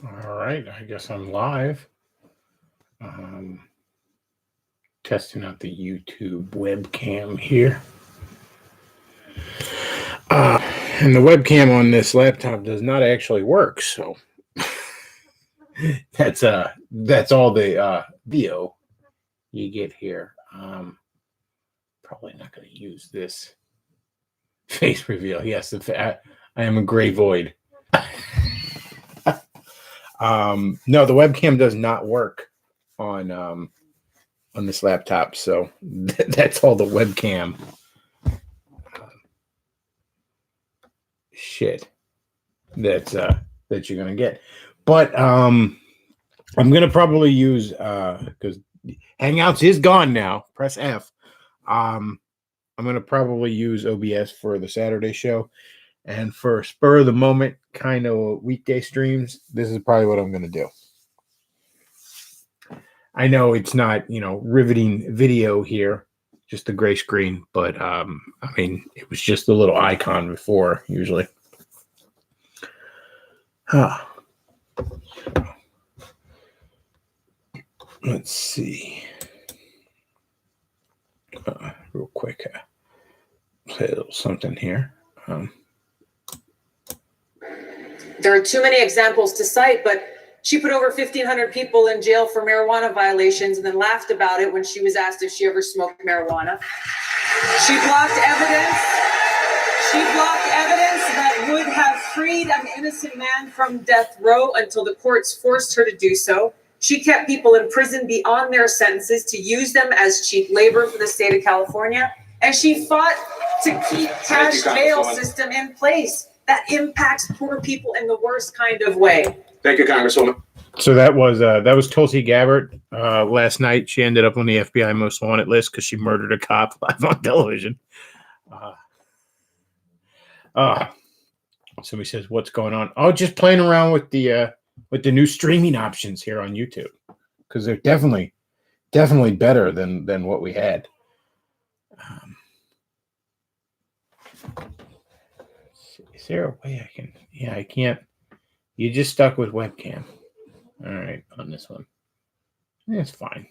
All right, I guess I'm live. Testing out the YouTube webcam here. And the webcam on this laptop does not actually work, so that's all the video you get here. Probably not going to use this face reveal. Yes, I am a gray void. No, the webcam does not work on this laptop, so that's all the webcam shit that you're gonna get. But I'm gonna probably use because Hangouts is gone now. Press F. I'm gonna probably use OBS for the Saturday show, and for spur of the moment kind of weekday streams, this is probably what I'm gonna do. I know it's not, riveting video here, just a gray screen, but I mean, it was just a little icon before, usually. Let's see. Real quick, play a little something here. There are too many examples to cite, but she put over 1,500 people in jail for marijuana violations and then laughed about it when she was asked if she ever smoked marijuana. She blocked evidence. That would have freed an innocent man from death row until the courts forced her to do so. She kept people in prison beyond their sentences to use them as cheap labor for the state of California. And she fought to keep cash bail system in place that impacts poor people in the worst kind of way. Thank you, Congresswoman. So that was Tulsi Gabbard last night. She ended up on the FBI most wanted list because she murdered a cop live on television. Somebody says, "What's going on?" Oh, just playing around with the new streaming options here on YouTube, because they're definitely better than what we had. Is there a way I can? Yeah, I can't. You just stuck with webcam. All right, on this one. It's fine.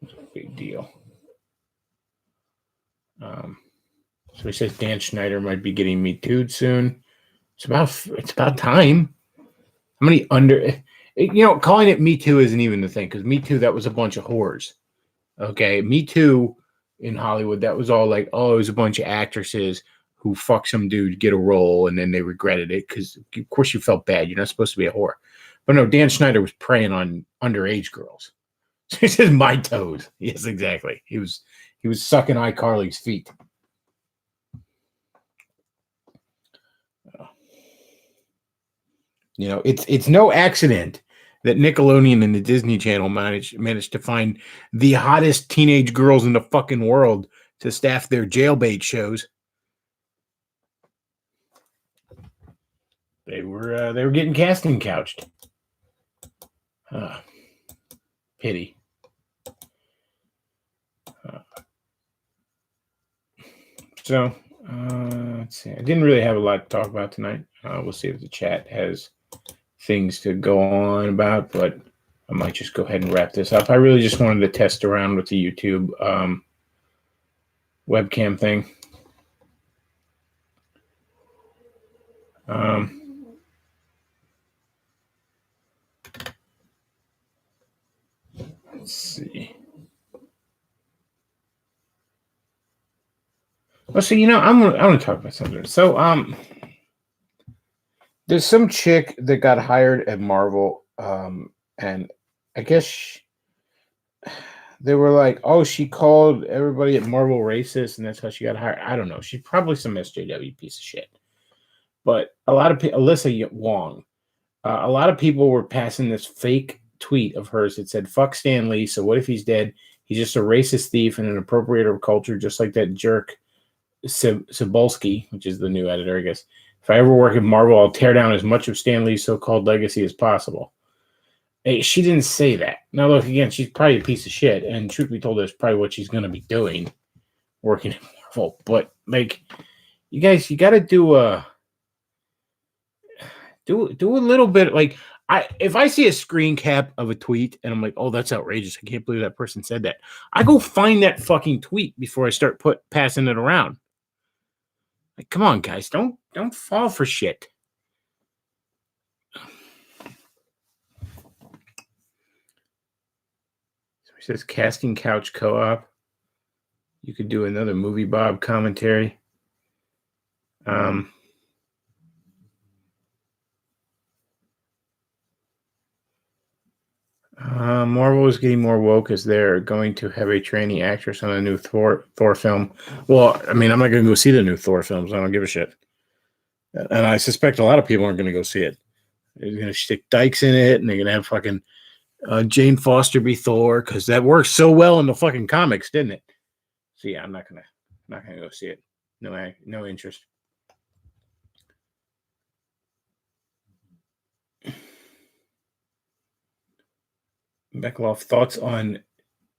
It's a big deal. So he says Dan Schneider might be getting Me Too'd soon. It's about time. How many calling it Me Too isn't even the thing, because Me Too, that was a bunch of whores. Okay, Me Too in Hollywood, that was all like, oh, it was a bunch of actresses who fucked some dude to get a role, and then they regretted it because, of course, you felt bad. You're not supposed to be a whore. But no, Dan Schneider was preying on underage girls. So he says, my toes. Yes, exactly. He was sucking iCarly's feet. It's no accident that Nickelodeon and the Disney Channel managed to find the hottest teenage girls in the fucking world to staff their jailbait shows. They were getting casting couched. Pity. So let's see. I didn't really have a lot to talk about tonight. We'll see if the chat has things to go on about, but I might just go ahead and wrap this up. I really just wanted to test around with the YouTube webcam thing. Let's see. Well, so I'm gonna talk about something. So there's some chick that got hired at Marvel, and I guess they were like, oh, she called everybody at Marvel racist, and that's how she got hired. I don't know. She's probably some SJW piece of shit. But a lot of people, Alyssa Wong, a lot of people were passing this fake tweet of hers that said, fuck Stan Lee, so what if he's dead? He's just a racist thief and an appropriator of culture, just like that jerk Cebulski, which is the new editor, I guess. If I ever work at Marvel, I'll tear down as much of Stan Lee's so-called legacy as possible. Hey, she didn't say that. Now, look, again, she's probably a piece of shit, and truth be told, that's probably what she's going to be doing, working at Marvel. But, like, you guys, you got to do a little bit, like, If I see a screen cap of a tweet and I'm like, oh, that's outrageous. I can't believe that person said that. I go find that fucking tweet before I start passing it around. Like, come on, guys, don't fall for shit. So he says casting couch co-op. You could do another movie Bob commentary. Marvel is getting more woke as they're going to have a trainee actress on a new Thor film. Well, I mean, I'm not going to go see the new Thor films. I don't give a shit. And I suspect a lot of people aren't going to go see it. They're going to stick dykes in it, and they're going to have fucking Jane Foster be Thor, because that works so well in the fucking comics, didn't it? So yeah, I'm not gonna go see it. No interest. Bechtloff, thoughts on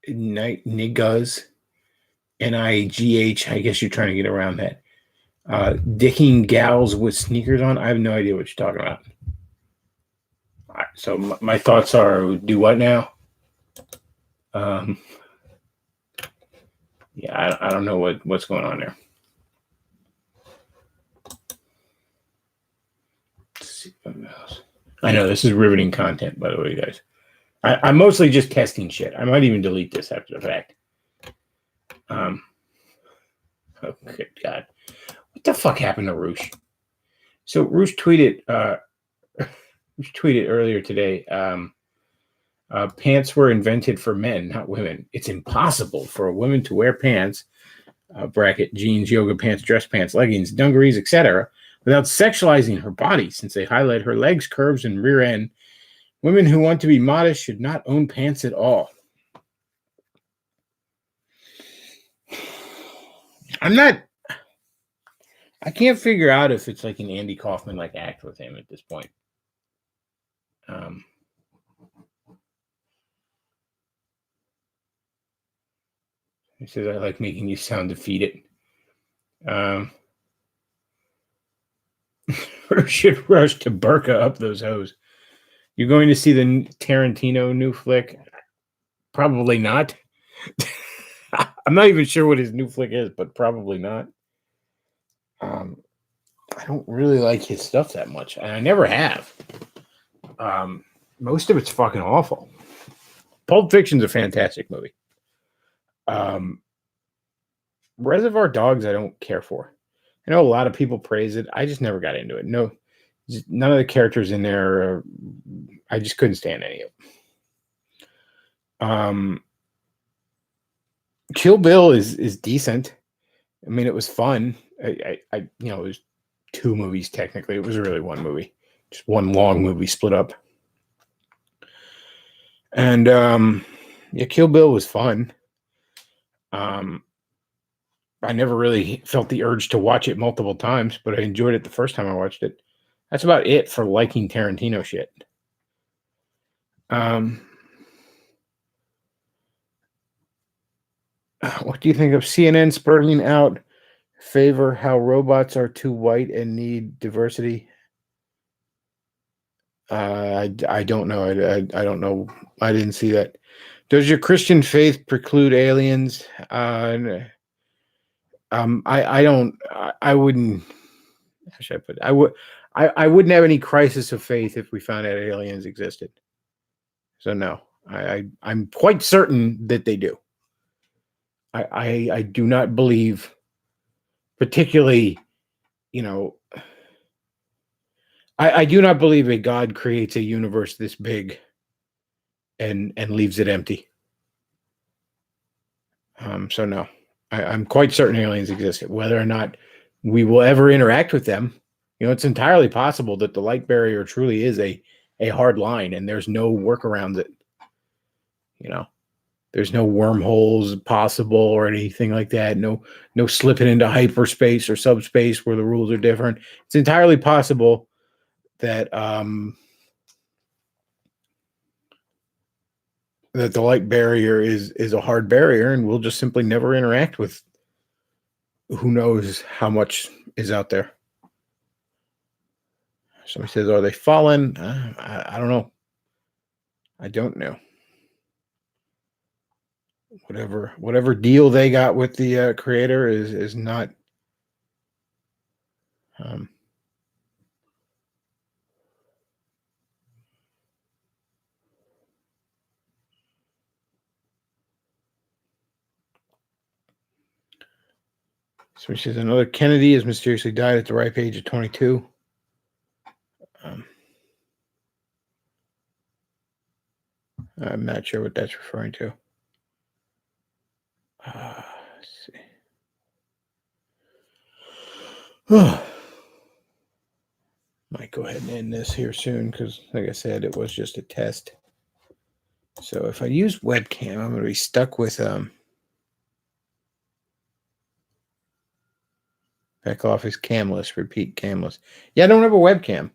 niggas, Nigh. I guess you're trying to get around that. Dicking gals with sneakers on. I have no idea what you're talking about. All right, so my thoughts are: do what now? Yeah, I don't know what's going on there. Let's see else. I know this is riveting content, by the way, guys. I'm mostly just testing shit. I might even delete this after the fact. Oh, good God. What the fuck happened to Roosh? So Roosh tweeted earlier today, pants were invented for men, not women. It's impossible for a woman to wear pants, bracket, jeans, yoga pants, dress pants, leggings, dungarees, etc., without sexualizing her body, since they highlight her legs, curves, and rear end. Women who want to be modest should not own pants at all. I can't figure out if it's like an Andy Kaufman like act with him at this point. He says, I like making you sound defeated. Should rush to burka up those hoes. You're going to see the Tarantino new flick? Probably not. I'm not even sure what his new flick is, but probably not. I don't really like his stuff that much, and I never have. Most of it's fucking awful. Pulp Fiction's a fantastic movie. Reservoir Dogs I don't care for. I know a lot of people praise it. I just never got into it. No, none of the characters in there, I just couldn't stand any of them. Kill Bill is decent. I mean, it was fun. It was 2 movies technically. It was really 1 movie, just one long movie split up. And Kill Bill was fun. I never really felt the urge to watch it multiple times, but I enjoyed it the first time I watched it. That's about it for liking Tarantino shit. What do you think of CNN spurting out favor how robots are too white and need diversity? I don't know. I don't know. I didn't see that. Does your Christian faith preclude aliens? I don't. I wouldn't. How should I put it? I wouldn't have any crisis of faith if we found out aliens existed. So no, I'm quite certain that they do. I do not believe, particularly, I do not believe a God creates a universe this big and leaves it empty. So no, I'm quite certain aliens exist. Whether or not we will ever interact with them, it's entirely possible that the light barrier truly is a hard line and there's no workaround it. There's no wormholes possible or anything like that. No slipping into hyperspace or subspace where the rules are different. It's entirely possible that that the light barrier is a hard barrier, and we'll just simply never interact with who knows how much is out there. Somebody says, "Are they fallen?" I don't know. I don't know. Whatever deal they got with the creator is not. Somebody says another Kennedy has mysteriously died at the ripe age of 22. I'm not sure what that's referring to. Let's see. Might go ahead and end this here soon because, like I said, it was just a test. So if I use webcam, I'm going to be stuck with Bechtloff is camless. Repeat camless. Yeah, I don't have a webcam.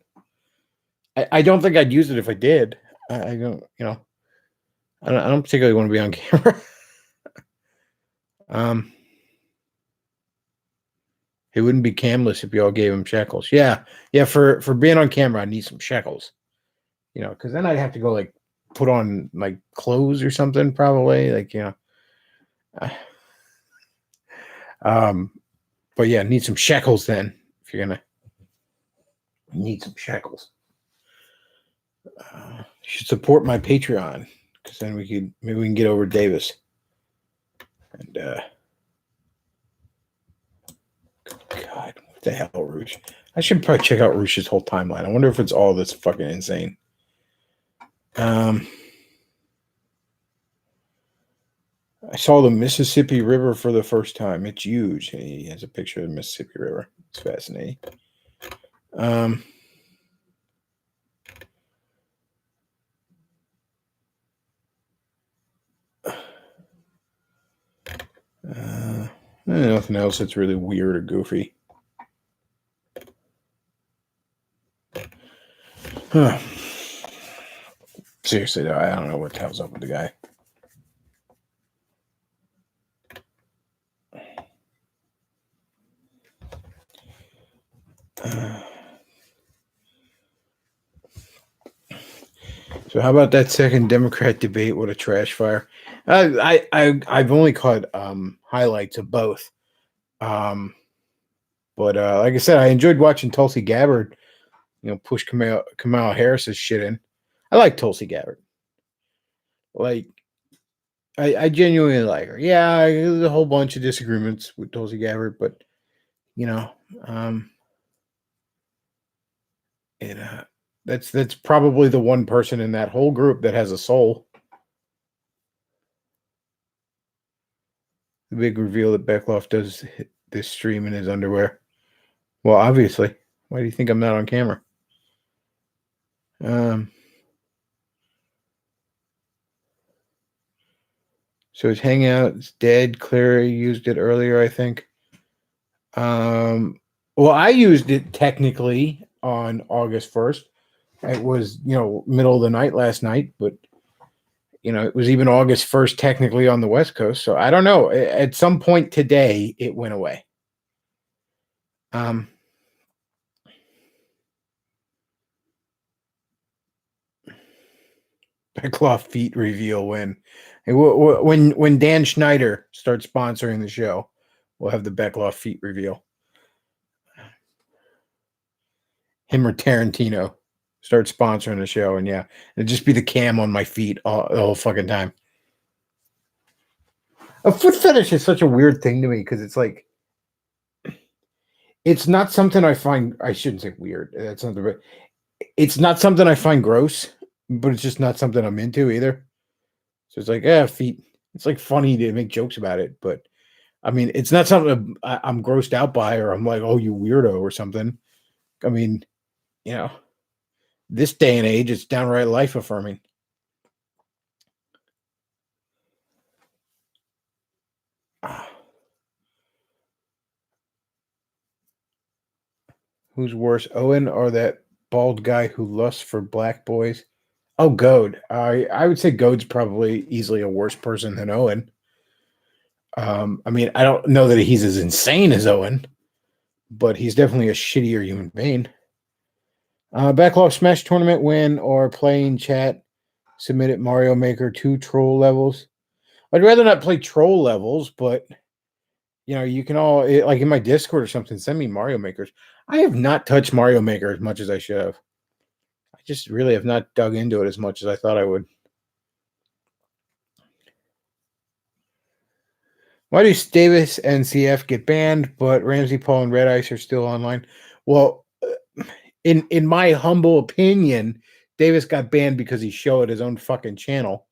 I don't think I'd use it if I did. I don't, I don't particularly want to be on camera. He wouldn't be camless if you all gave him shekels. Yeah. For being on camera, I need some shekels. Because then I'd have to go like put on like clothes or something, probably. But yeah, need some shekels then if you're gonna need some shekels. You should support my Patreon because then maybe we can get over Davis. And God, what the hell, Roosh? I should probably check out Roosh's whole timeline. I wonder if it's all this fucking insane. I saw the Mississippi River for the first time. It's huge. He has a picture of the Mississippi River. It's fascinating. Nothing else that's really weird or goofy. Huh. Seriously, though, I don't know what the hell's up with the guy. So how about that second Democrat debate? What a trash fire! I've only caught highlights of both, but like I said, I enjoyed watching Tulsi Gabbard, push Kamala Harris's shit in. I like Tulsi Gabbard. Like, I genuinely like her. Yeah, there's a whole bunch of disagreements with Tulsi Gabbard, but that's probably the one person in that whole group that has a soul. The big reveal that Bechtloff does this stream in his underwear. Well, obviously. Why do you think I'm not on camera? So his hangout is dead. Clary used it earlier, I think. Well, I used it technically on August 1st. It was, middle of the night last night, but it was even August 1st technically on the West Coast. So I don't know. At some point today, it went away. Bechtloff feet reveal when Dan Schneider starts sponsoring the show, we'll have the Bechtloff feet reveal. Him or Tarantino start sponsoring the show, and yeah, it'd just be the cam on my feet the whole fucking time. A foot fetish is such a weird thing to me because it's like, it's not something I find. I shouldn't say weird. That's not the right. It's not something I find gross, but it's just not something I'm into either. So it's like, feet. It's like funny to make jokes about it, but I mean, it's not something I'm grossed out by, or I'm like, oh, you weirdo or something. I mean, this day and age, it's downright life affirming. Who's worse, Owen or that bald guy who lusts for black boys? Oh, Goad. I would say Goad's probably easily a worse person than Owen. I mean, I don't know that he's as insane as Owen, but he's definitely a shittier human being. Bechtloff Smash Tournament win or playing chat submitted Mario Maker 2 troll levels. I'd rather not play troll levels, but you can all like in my Discord or something, send me Mario Makers. I have not touched Mario Maker as much as I should have. I just really have not dug into it as much as I thought I would. Why do Davis and CF get banned, but Ramsey, Paul, and Red Ice are still online? Well, in my humble opinion, Davis got banned because he showed his own fucking channel,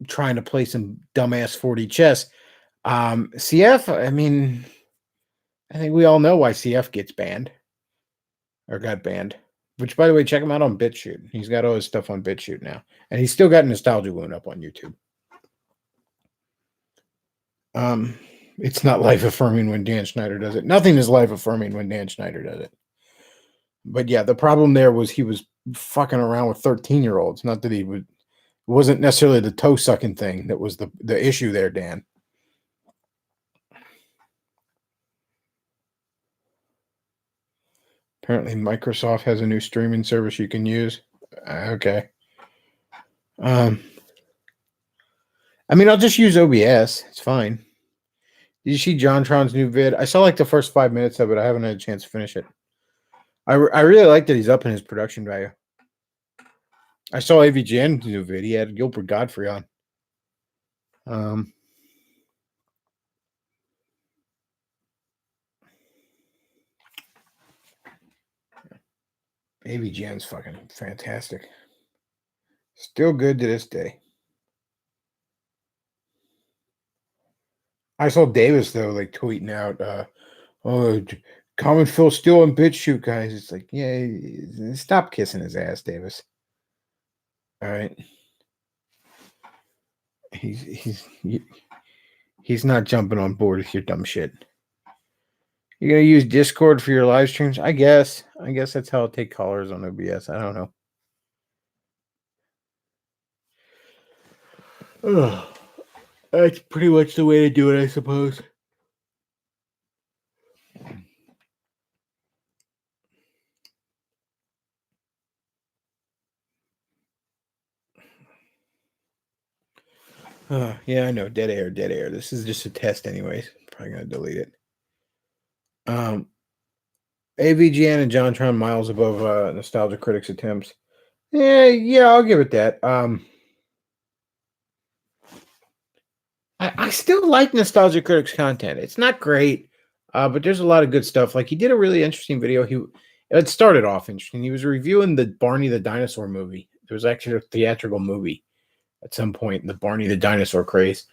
trying to play some dumbass 40 chess. CF, I mean, I think we all know why CF gets banned or got banned. Which, by the way, check him out on BitChute. He's got all his stuff on BitChute now, and he's still got Nostalgia Wound up on YouTube. It's not life affirming when Dan Schneider does it. Nothing is life affirming when Dan Schneider does it. But yeah, the problem there was he was fucking around with 13-year-olds. Not that it wasn't necessarily the toe sucking thing that was the issue there, Dan. Apparently, Microsoft has a new streaming service you can use. Okay. I mean, I'll just use OBS. It's fine. Did you see JonTron's new vid? I saw like the first 5 minutes of it. I haven't had a chance to finish it. I really like that he's up in his production value. I saw AVGN's new vid. He had Gilbert Godfrey on. AVGN's fucking fantastic. Still good to this day. I saw Davis though, like tweeting out, Common Phil still on BitChute, guys. It's like, yeah, stop kissing his ass, Davis. All right. He's not jumping on board with your dumb shit. You're gonna use Discord for your live streams? I guess that's how I'll take callers on OBS. I don't know. Ugh. That's pretty much the way to do it, I suppose. Yeah, I know. Dead air. This is just a test anyways. Probably gonna delete it. AVGN and JonTron miles above Nostalgia Critics attempts. Yeah, I'll give it that. I still like Nostalgia Critics content. It's not great, but there's a lot of good stuff. Like he did a really interesting video. It started off interesting. He was reviewing the Barney the Dinosaur movie. There was actually a theatrical movie at some point in the Barney the Dinosaur craze.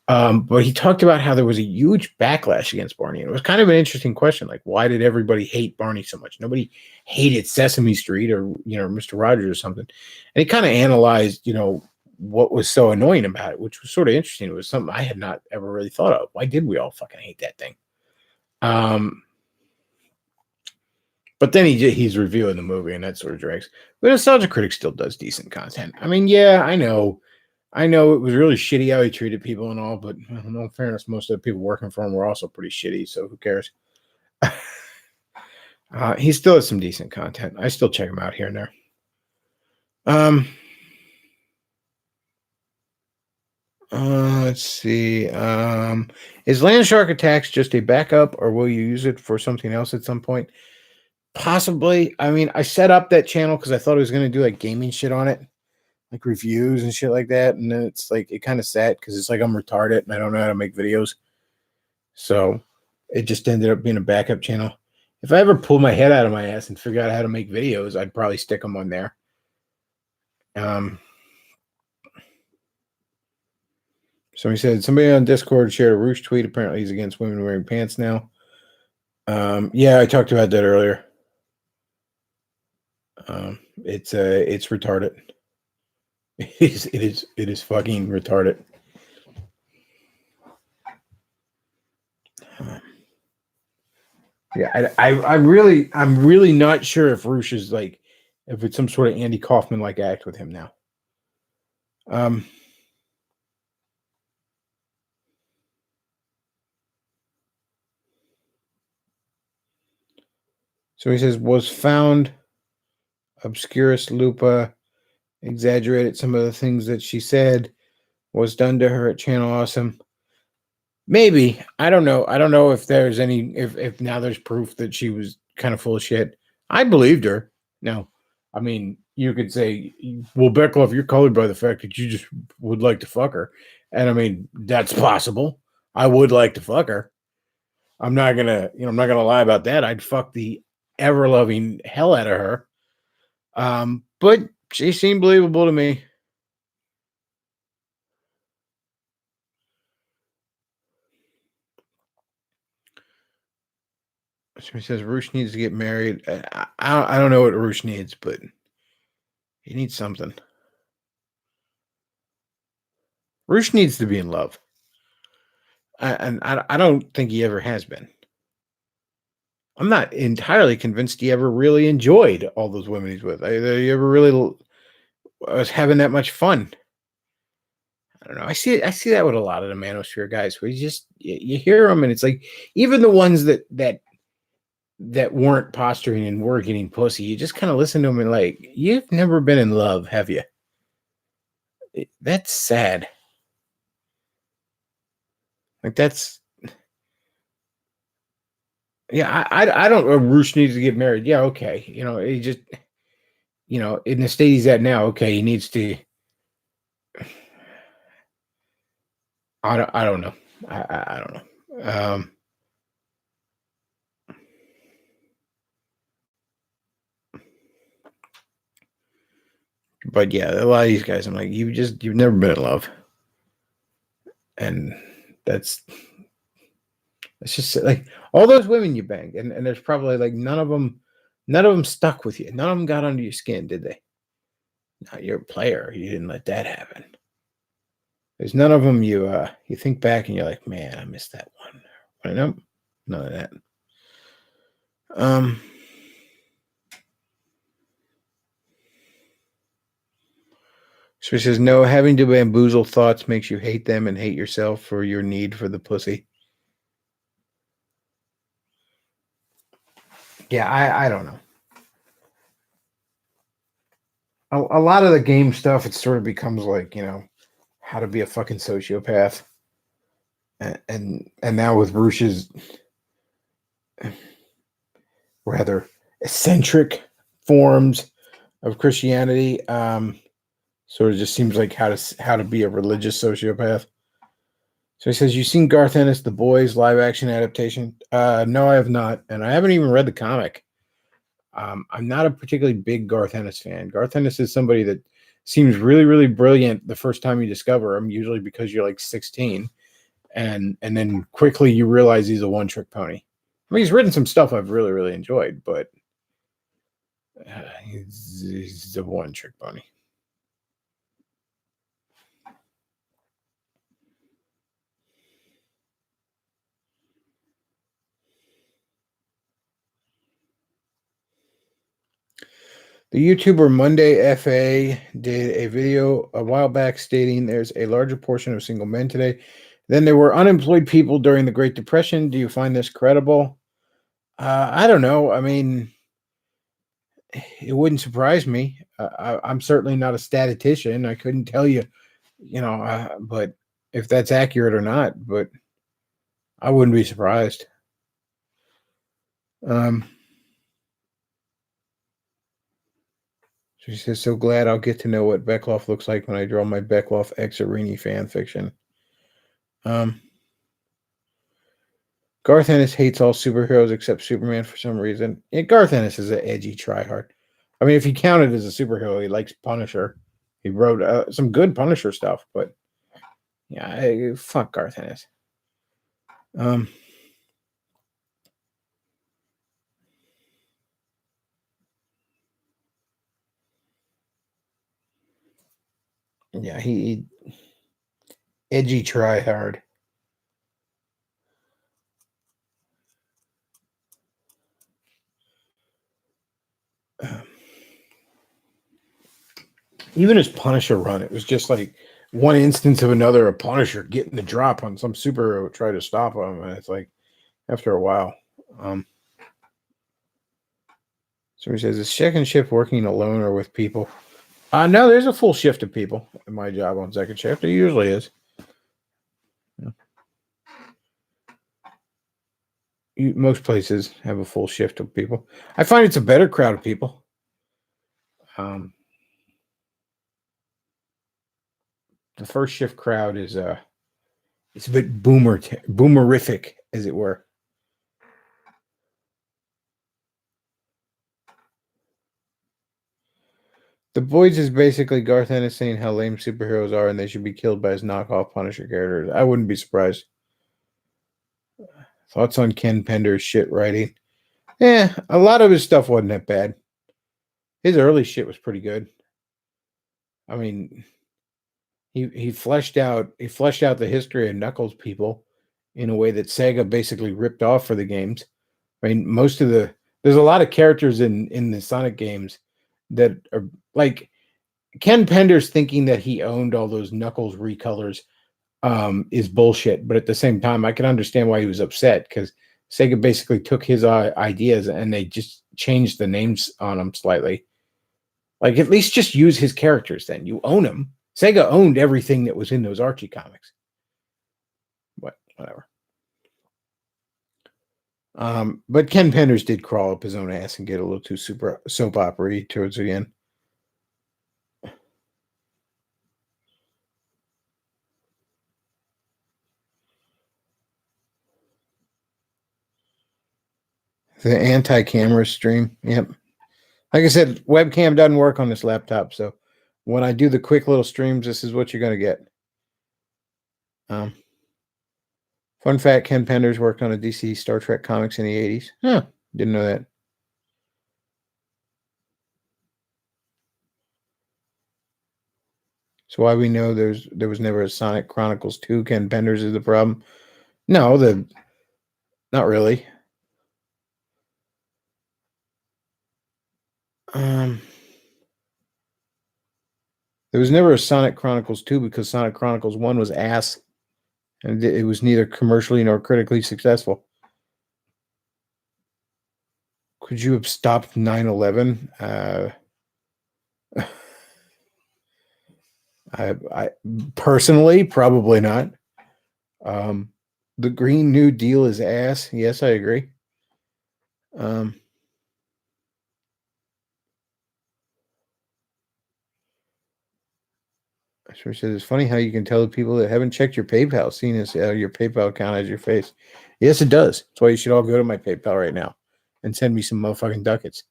But he talked about how there was a huge backlash against Barney. And it was kind of an interesting question. Like, why did everybody hate Barney so much? Nobody hated Sesame Street or, Mr. Rogers or something. And he kind of analyzed, what was so annoying about it, which was sort of interesting. It was something I had not ever really thought of. Why did we all fucking hate that thing? But then he's reviewing the movie and that sort of drags. But Nostalgia Critic still does decent content. I mean, yeah, I know it was really shitty how he treated people and all, but in all fairness, most of the people working for him were also pretty shitty, so who cares? He still has some decent content. I still check him out here and there. Let's see. Is Landshark Attacks just a backup, or will you use it for something else at some point? Possibly. I mean, I set up that channel because I thought I was going to do like gaming shit on it, like reviews and shit like that. And then it's like, it kind of sad because it's like I'm retarded and I don't know how to make videos. So it just ended up being a backup channel. If I ever pull my head out of my ass and figure out how to make videos, I'd probably stick them on there. Somebody said, somebody on Discord shared a Roosh tweet. Apparently he's against women wearing pants now. Yeah, I talked about that earlier. It's retarded. It is fucking retarded. Yeah, I'm really not sure if Roosh is like, if it's some sort of Andy Kaufman like act with him now. So So he says, was found obscurus lupa, exaggerated some of the things that she said, was done to her at Channel Awesome. Maybe. I don't know. I don't know if there's any, if now there's proof that she was kind of full of shit. I believed her. No. I mean, you could say, well, Bechtloff, you're colored by the fact that you just would like to fuck her. And I mean, that's possible. I would like to fuck her. I'm not gonna, I'm not gonna lie about that. I'd fuck the ever loving hell out of her. But she seemed believable to me. So he says Roosh needs to get married. I don't know what Roosh needs, but he needs something. Roosh needs to be in love. And I don't think he ever has been. I'm not entirely convinced he ever really enjoyed all those women he's with. He ever really was having that much fun. I don't know. I see that with a lot of the manosphere guys, where you hear them, and it's like even the ones that weren't posturing and were getting pussy, you just kind of listen to them and like, you've never been in love, have you? That's sad. Like that's, yeah. I don't. Roosh needs to get married. Yeah, okay. He just, in the state he's at now, okay, he needs to. I don't know. I don't know. But yeah, a lot of these guys, I'm like, you've never been in love, and that's just like all those women you banged, and there's probably like none of them stuck with you. None of them got under your skin, did they? No, you're a player. You didn't let that happen. There's none of them you think back and you're like, man, I missed that one. But nope, none of that. So he says, no, having to bamboozle thoughts makes you hate them and hate yourself for your need for the pussy. Yeah, I don't know. A lot of the game stuff, it sort of becomes like, how to be a fucking sociopath. And now with Roosh's rather eccentric forms of Christianity, sort of just seems like how to be a religious sociopath. So he says, you've seen Garth Ennis, The Boys live action adaptation? No, I have not, and I haven't even read the comic. I'm not a particularly big Garth Ennis fan. Garth Ennis is somebody that seems really, really brilliant the first time you discover him, usually because you're like 16, and then quickly you realize he's a one-trick pony. I mean, he's written some stuff I've really, really enjoyed, but he's a one-trick pony. The YouTuber Monday FA did a video a while back stating there's a larger portion of single men today than there were unemployed people during the Great Depression. Do you find this credible? I don't know. I mean, it wouldn't surprise me. I'm certainly not a statistician. I couldn't tell you, but if that's accurate or not, but I wouldn't be surprised. She says, so glad I'll get to know what Bechtloff looks like when I draw my Bechtloff X Arini fan fiction. Garth Ennis hates all superheroes except Superman for some reason. Yeah, Garth Ennis is an edgy tryhard. I mean, if he counted as a superhero, he likes Punisher. He wrote some good Punisher stuff, but yeah, fuck Garth Ennis. Yeah, he edgy tryhard. Even his Punisher run, it was just like one instance of another, a Punisher getting the drop on some superhero try to stop him, and it's like after a while. Somebody says, is second shift working alone or with people? No, there's a full shift of people in my job on second shift. There usually is. Yeah. Most places have a full shift of people. I find it's a better crowd of people. The first shift crowd is it's a bit boomerific, as it were. The Boys is basically Garth Ennis saying how lame superheroes are and they should be killed by his knockoff Punisher characters. I wouldn't be surprised. Thoughts on Ken Pender's shit writing? Yeah, a lot of his stuff wasn't that bad. His early shit was pretty good. I mean, he fleshed out the history of Knuckles people in a way that Sega basically ripped off for the games. I mean, there's a lot of characters in the Sonic games that are like Ken Pender's thinking that he owned all those Knuckles recolors is bullshit. But at the same time, I can understand why he was upset because Sega basically took his ideas and they just changed the names on them slightly. Like, at least just use his characters then. You own them. Sega owned everything that was in those Archie comics. Whatever. But Ken Penders did crawl up his own ass and get a little too super soap opera-y towards the end. The anti-camera stream. Yep. Like I said, webcam doesn't work on this laptop, so when I do the quick little streams, this is what you're going to get. Fun fact, Ken Penders worked on a DC Star Trek comics in the 80s. Huh, didn't know that. So why we know there was never a Sonic Chronicles 2, Ken Penders is the problem? No, not really. There was never a Sonic Chronicles 2 because Sonic Chronicles 1 was ass. And it was neither commercially nor critically successful. Could you have stopped 9/11? I personally probably not. The Green New Deal is ass. Yes, I agree. Sure says it's funny how you can tell the people that haven't checked your PayPal, seeing as your PayPal account has your face. Yes, it does. That's why you should all go to my PayPal right now and send me some motherfucking ducats.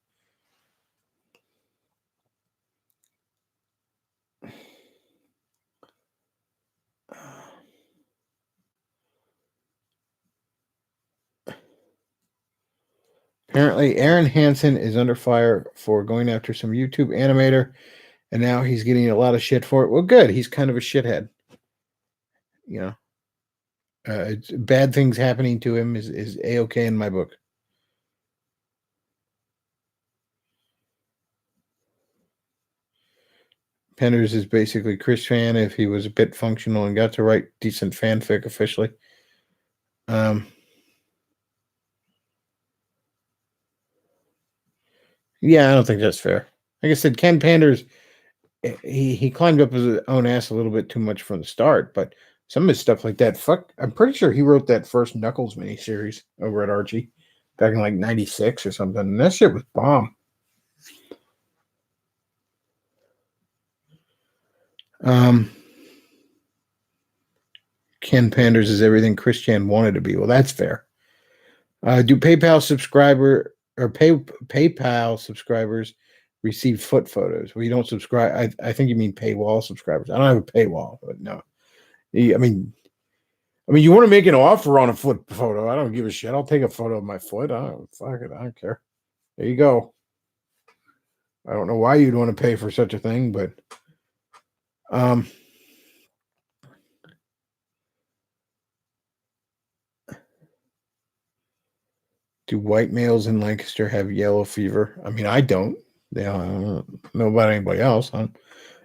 Apparently, Aaron Hansen is under fire for going after some YouTube animator, and now he's getting a lot of shit for it. Well, good. He's kind of a shithead. You know, it's bad things happening to him is A-okay in my book. Penders is basically Chris fan if he was a bit functional and got to write decent fanfic officially. Yeah, I don't think that's fair. Like I said, Ken Penders, he climbed up his own ass a little bit too much from the start, but some of his stuff like that, I'm pretty sure he wrote that first Knuckles miniseries over at Archie back in like 96 or something. And that shit was bomb. Ken Penders is everything Chris Chan wanted to be. Well, that's fair. Do PayPal subscribers receive foot photos? Well, you don't subscribe. I think you mean paywall subscribers. I don't have a paywall, but no. I mean, you want to make an offer on a foot photo? I don't give a shit. I'll take a photo of my foot. Fuck it. I don't care. There you go. I don't know why you'd want to pay for such a thing, but do white males in Lancaster have yellow fever? I mean, I don't. I don't know about anybody else. I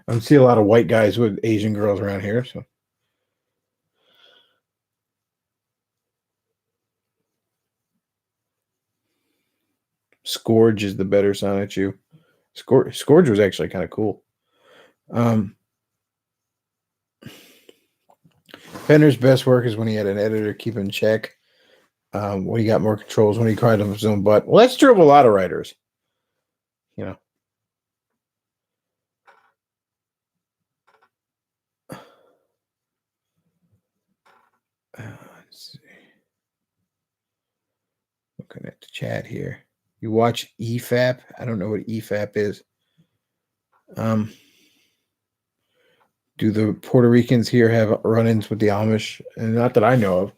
don't see a lot of white guys with Asian girls around here, so. Scourge is the better Sonichu. Scourge was actually kind of cool. Penner's best work is when he had an editor keep in check. When he got more controls, when he cried on his own butt. Well, that's true of a lot of writers. You know. Let's see. Looking at the chat here. You watch EFAP? I don't know what EFAP is. Do the Puerto Ricans here have run-ins with the Amish? And not that I know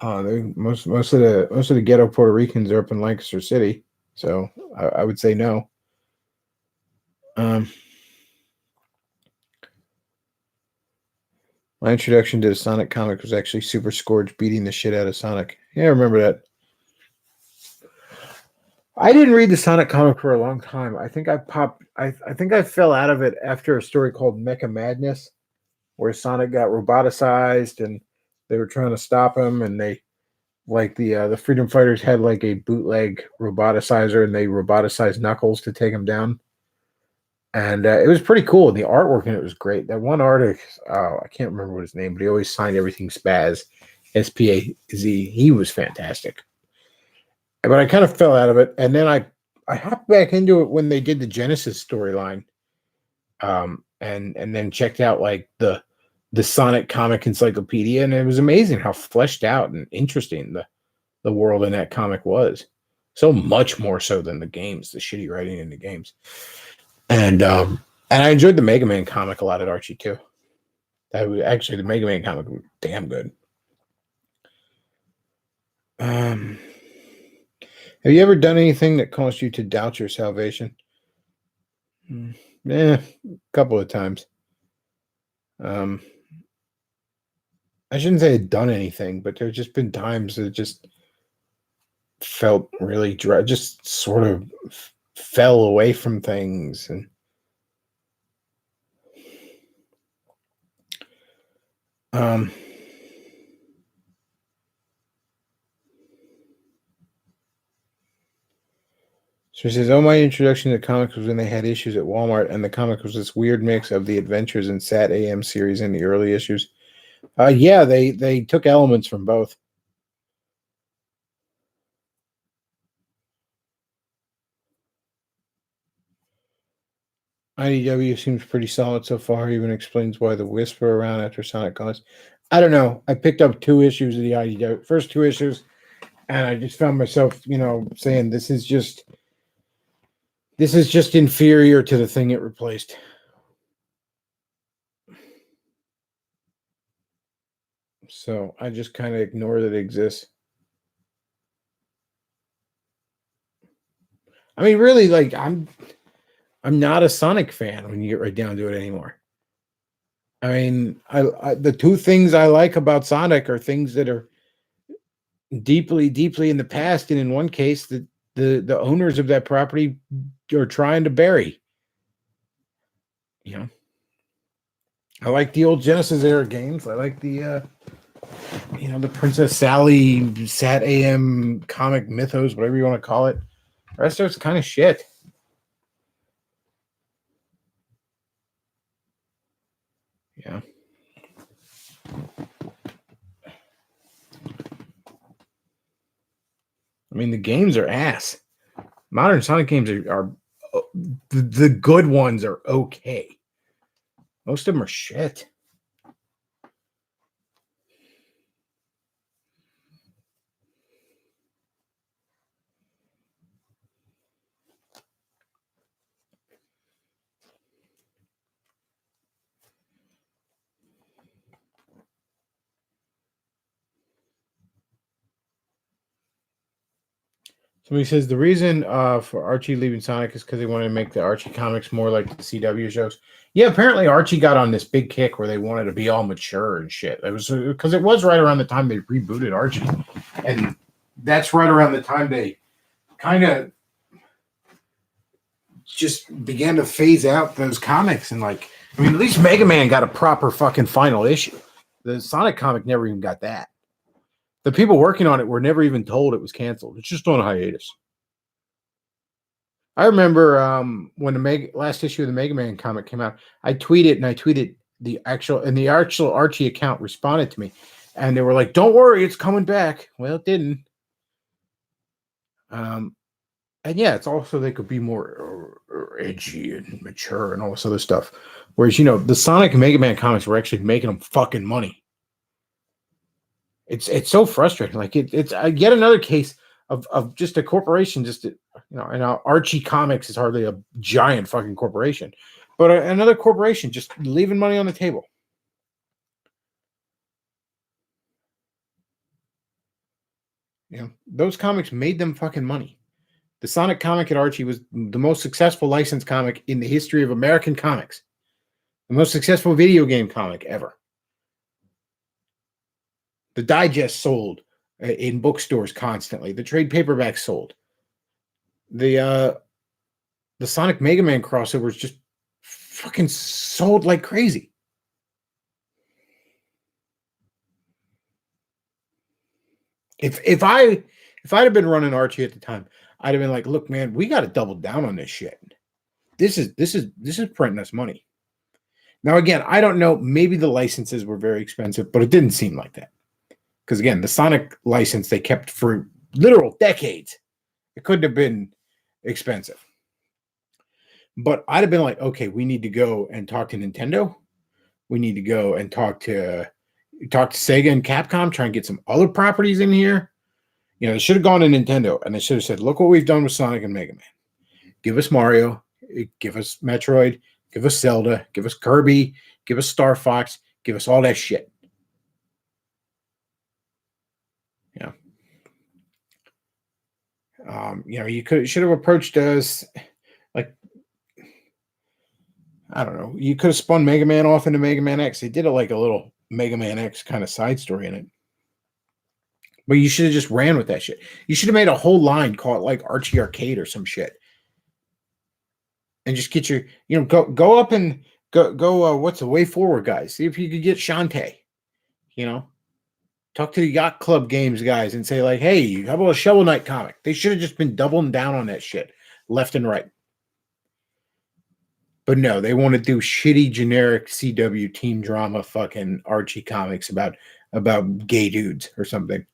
of. Most of the ghetto Puerto Ricans are up in Lancaster City, so I would say no. My introduction to the Sonic comic was actually Super Scourge beating the shit out of Sonic. Yeah, I remember that. I didn't read the Sonic comic for a long time. I think I think I fell out of it after a story called Mecha Madness, where Sonic got roboticized and they were trying to stop him, and they the Freedom Fighters had like a bootleg roboticizer, and they roboticized Knuckles to take him down. And it was pretty cool. The artwork in it was great. That one artist, I can't remember what his name, but he always signed everything Spaz, S-P-A-Z. He was fantastic. But I kind of fell out of it, and then I hopped back into it when they did the Genesis storyline, and then checked out like the Sonic comic encyclopedia, and it was amazing how fleshed out and interesting the world in that comic was. So much more so than the games, the shitty writing in the games. And I enjoyed the Mega Man comic a lot at Archie too. That was actually the Mega Man comic was damn good. Have you ever done anything that caused you to doubt your salvation? A couple of times. I shouldn't say I'd done anything, but there's just been times that it just felt really dry, just sort of fell away from things. And so he says, oh, my introduction to comics was when they had issues at Walmart, and the comic was this weird mix of the Adventures and Sat AM series in the early issues. Yeah, they took elements from both. IDW seems pretty solid so far. Even explains why the Wisp are around after Sonic Cons. I don't know. I picked up 2 issues of the IDW, first 2 issues, and I just found myself, saying this is just inferior to the thing it replaced. So I just kind of ignore that it exists. I mean, really, like I'm not a Sonic fan when you get right down to it anymore. I mean, I the 2 things I like about Sonic are things that are deeply, deeply in the past, and in one case, the owners of that property are trying to bury. I like the old Genesis era games. I like the the Princess Sally Sat AM comic mythos, whatever you want to call it. The rest of it's kind of shit. Yeah. I mean, the games are ass. Modern Sonic games are the good ones are okay. Most of them are shit. Somebody says the reason for Archie leaving Sonic is because they wanted to make the Archie comics more like the CW shows. Yeah, apparently Archie got on this big kick where they wanted to be all mature and shit. It was because it was right around the time they rebooted Archie, and that's right around the time they kind of just began to phase out those comics. And at least Mega Man got a proper fucking final issue. The Sonic comic never even got that. The people working on it were never even told it was canceled. It's just on hiatus. I remember when the last issue of the Mega Man comic came out, I tweeted the actual Archie account responded to me, and they were like, "Don't worry, it's coming back." Well, it didn't. And yeah, it's also they could be more edgy and mature and all this other stuff. Whereas the Sonic and Mega Man comics were actually making them fucking money. It's so frustrating. Like it's yet another case of just a corporation, and Archie Comics is hardly a giant fucking corporation, but another corporation just leaving money on the table. Those comics made them fucking money. The Sonic comic at Archie was the most successful licensed comic in the history of American comics. The most successful video game comic ever. The digest sold in bookstores constantly. The trade paperbacks sold. The Sonic Mega Man crossovers just fucking sold like crazy. If I'd have been running Archie at the time, I'd have been like, "Look, man, we got to double down on this shit. This is printing us money." Now, again, I don't know. Maybe the licenses were very expensive, but it didn't seem like that. Because again, the Sonic license they kept for literal decades. It couldn't have been expensive. But I'd have been like, okay, we need to go and talk to Nintendo. We need to go and talk to Sega and Capcom, try and get some other properties in here. They should have gone to Nintendo and they should have said, look what we've done with Sonic and Mega Man. Give us Mario, give us Metroid, give us Zelda, give us Kirby, give us Star Fox, give us all that shit. You should have approached us like, I don't know. You could have spun Mega Man off into Mega Man X. They did a little Mega Man X kind of side story in it. But you should have just ran with that shit. You should have made a whole line called like Archie Arcade or some shit. And just get your, go up and go what's the way forward, guys? See if you could get Shantae. Talk to the Yacht Club Games guys and say, like, hey, how about a Shovel Knight comic? They should have just been doubling down on that shit left and right. But no, they want to do shitty generic CW teen drama fucking Archie comics about gay dudes or something.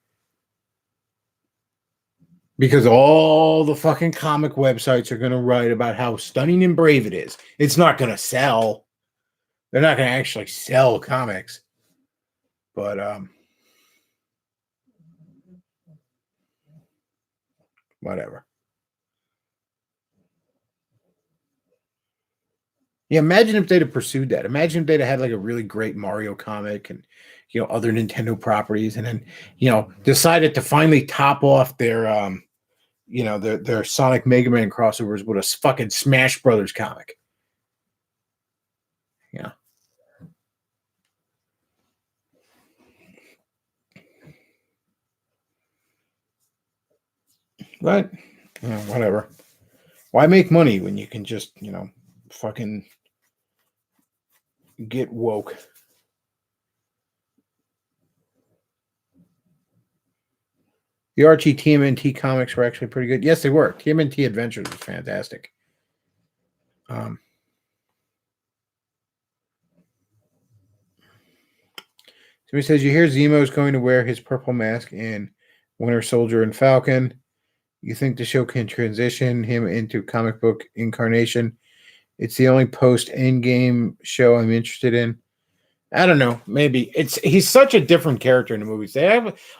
Because all the fucking comic websites are going to write about how stunning and brave it is. It's not going to sell. They're not going to actually sell comics. But, whatever. Yeah, imagine if they'd have pursued that. Imagine if they'd have had like a really great Mario comic and, other Nintendo properties, and then, decided to finally top off their, their Sonic Mega Man crossovers with a fucking Smash Brothers comic. Yeah. But, whatever. Why make money when you can just, fucking get woke? The Archie TMNT comics were actually pretty good. Yes, they were. TMNT Adventures was fantastic. Somebody says, you hear Zemo's going to wear his purple mask in Winter Soldier and Falcon. You think the show can transition him into comic book incarnation? It's the only post-Endgame show I'm interested in. I don't know. Maybe he's such a different character in the movies.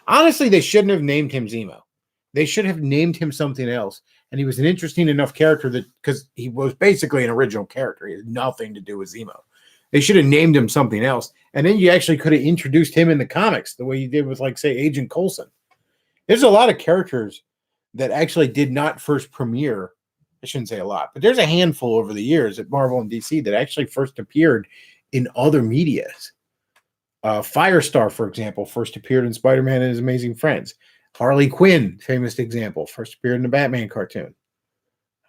Honestly, they shouldn't have named him Zemo. They should have named him something else. And he was an interesting enough character because he was basically an original character. He had nothing to do with Zemo. They should have named him something else. And then you actually could have introduced him in the comics the way you did with, like, say, Agent Coulson. There's a lot of characters that actually did not first premiere. I shouldn't say a lot, but there's a handful over the years at Marvel and DC that actually first appeared in other medias. Firestar, for example, first appeared in Spider-Man and His Amazing Friends. Harley Quinn, famous example, first appeared in the Batman cartoon.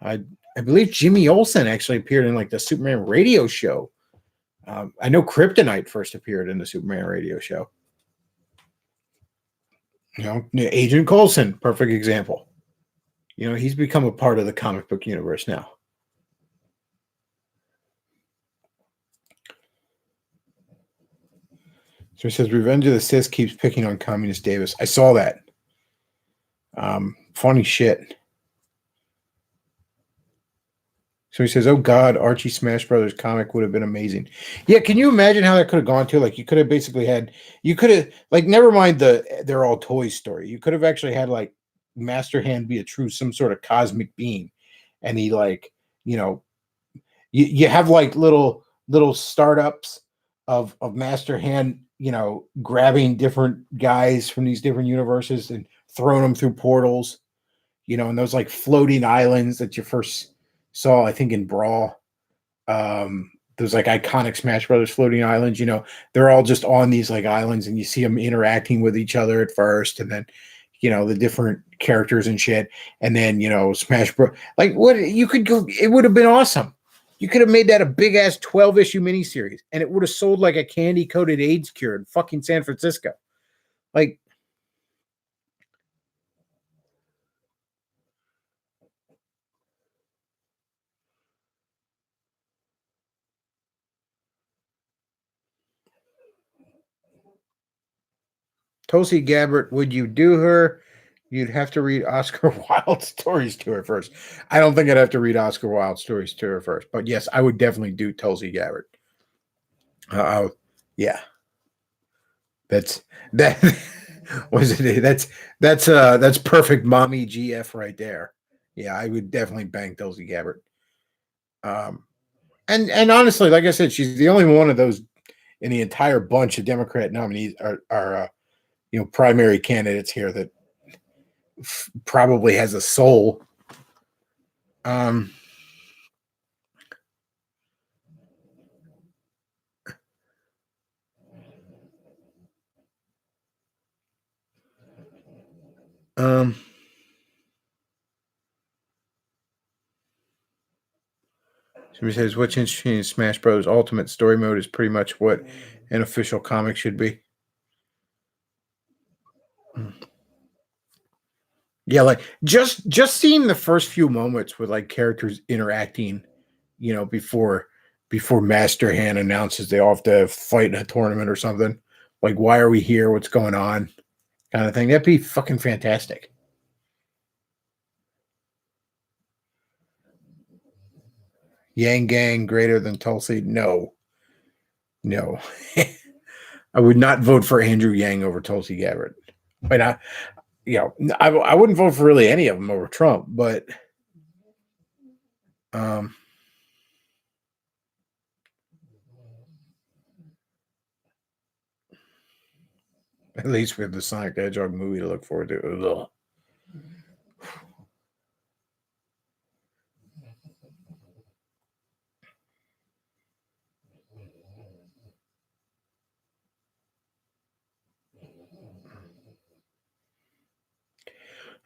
I believe Jimmy Olsen actually appeared in like the Superman radio show. I know Kryptonite first appeared in the Superman radio show. Agent Coulson, perfect example. You know, he's become a part of the comic book universe now. So he says, Revenge of the Sith keeps picking on Communist Davis. I saw that. Funny shit. So he says, oh God, Archie Smash Brothers comic would have been amazing. Yeah, can you imagine how that could have gone to? Like, you could have basically had, you could have, like, never mind they're all toys story. You could have actually had, like, Master Hand be a true, some sort of cosmic being. And he, like, you know, you have, like, little startups of Master Hand, you know, grabbing different guys from these different universes and throwing them through portals, you know, and those, like, floating islands that you first saw, I think, in Brawl. Those, like, iconic Smash Brothers floating islands, you know, they're all just on these, like, islands, and you see them interacting with each other at first, and then, you know, the different characters and shit, and then, you know, Smash Bros. Like, what you could go, it would have been awesome. You could have made that a big ass 12-issue miniseries, and it would have sold like a candy coated AIDS cure in fucking San Francisco. Like, Tulsi Gabbard, would you do her? You'd have to read Oscar Wilde stories to her first. I don't think I'd have to read Oscar Wilde stories to her first, but yes, I would definitely do Tulsi Gabbard. Yeah, that's that. Was it? That's perfect mommy GF right there. Yeah, I would definitely bang Tulsi Gabbard. Um, and honestly, like I said, she's the only one of those in the entire bunch of Democrat nominees are you know, primary candidates here that probably has a soul. Um, um, somebody says, what's interesting in Smash Bros. Ultimate Story Mode is pretty much what an official comic should be. Yeah, like just seeing the first few moments with like characters interacting, you know, before Master Hand announces they all have to fight in a tournament or something. Like, why are we here? What's going on? Kind of thing. That'd be fucking fantastic. Yang Gang greater than Tulsi? No. No. I would not vote for Andrew Yang over Tulsi Gabbard. But you know, I wouldn't vote for really any of them over Trump, but um at least we have the Sonic the Hedgehog movie to look forward to. Ugh.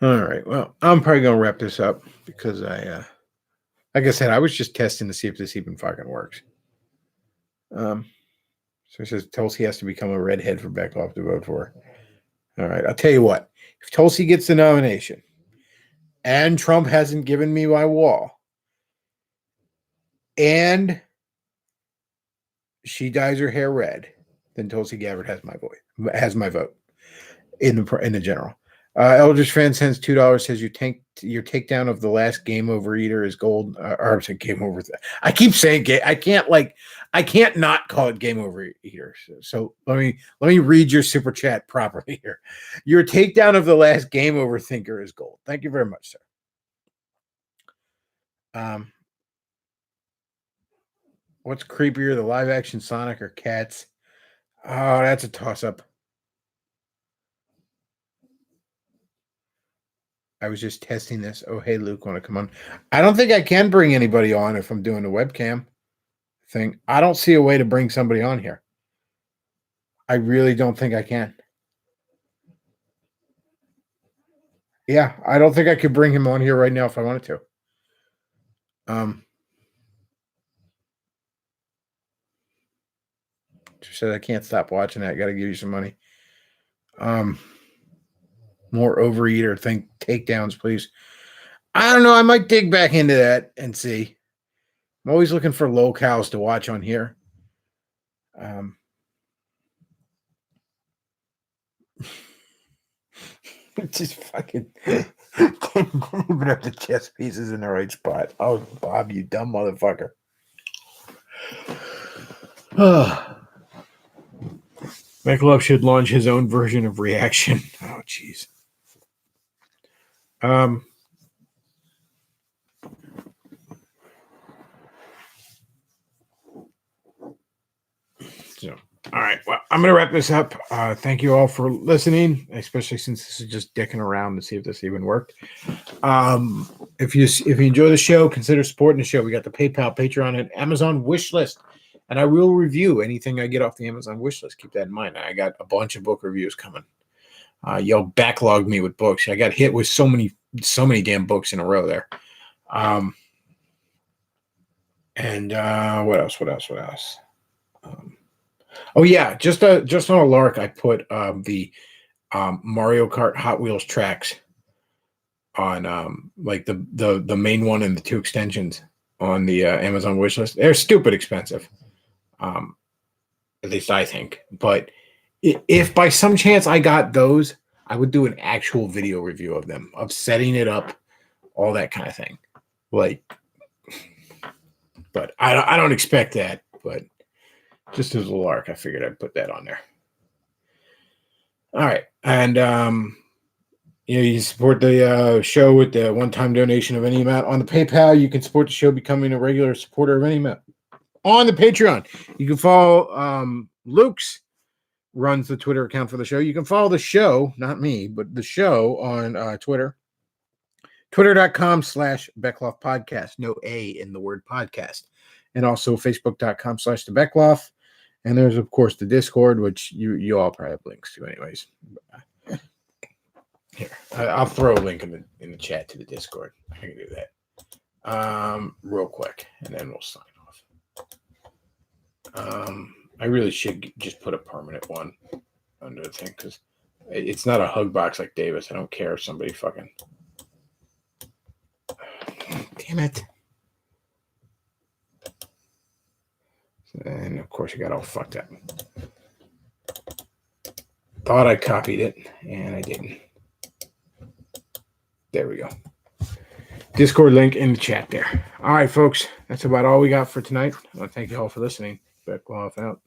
All right. Well, I'm probably gonna wrap this up because like I said, I was just testing to see if this even fucking works. So it says Tulsi has to become a redhead for Bechtloff to vote for. All right. I'll tell you what. If Tulsi gets the nomination and Trump hasn't given me my wall and she dyes her hair red, then Tulsi Gabbard has my vote in the general. Eldridge fan sends $2. Says your takedown of the last game over eater is gold. Or game over. I keep saying I can't not call it game over eater. So let me read your super chat properly here. Your takedown of the last game over thinker is gold. Thank you very much, sir. What's creepier, the live action Sonic or Cats? Oh, that's a toss up. I was just testing this. Oh, hey, Luke, want to come on? I don't think I can bring anybody on if I'm doing the webcam thing. I don't see a way to bring somebody on here. I really don't think I can. Yeah, I don't think I could bring him on here right now if I wanted to. She said I can't stop watching that. Got to give you some money. More overeater. Think takedowns, please. I don't know. I might dig back into that and see. I'm always looking for locales to watch on here. Just fucking can't even have the chess pieces in the right spot. Oh, Bob, you dumb motherfucker. Bechtloff should launch his own version of Reaction. Oh, jeez. So, all right. Well, I'm going to wrap this up. Thank you all for listening, especially since this is just dicking around to see if this even worked. If you enjoy the show, consider supporting the show. We got the PayPal, Patreon, and Amazon wish list. And I will review anything I get off the Amazon wish list. Keep that in mind. I got a bunch of book reviews coming. Y'all backlogged me with books. I got hit with so many damn books in a row there. What else? Oh yeah, just on a lark, I put the Mario Kart Hot Wheels tracks on like the main one and the two extensions on the Amazon wish list. They're stupid expensive, at least I think. But if by some chance I got those, I would do an actual video review of them, of setting it up, all that kind of thing. Like, but I don't expect that. But just as a lark, I figured I'd put that on there. All right, and you support the show with the one-time donation of any amount on the PayPal. You can support the show becoming a regular supporter of any amount on the Patreon. You can follow Luke's runs the Twitter account for the show. You can follow the show, not me, but the show on Twitter. Twitter.com/Bechtloff Podcast. No A in the word podcast. And also Facebook.com/The Bechtloff. And there's, of course, the Discord, which you all probably have links to anyways. Here, I'll throw a link in the chat to the Discord. I can do that real quick, and then we'll sign off. I really should just put a permanent one under the thing, because it's not a hug box like Davis. I don't care if somebody fucking... Damn it. And, of course, I got all fucked up. Thought I copied it, and I didn't. There we go. Discord link in the chat there. All right, folks. That's about all we got for tonight. I want to thank you all for listening. Bechtloff out.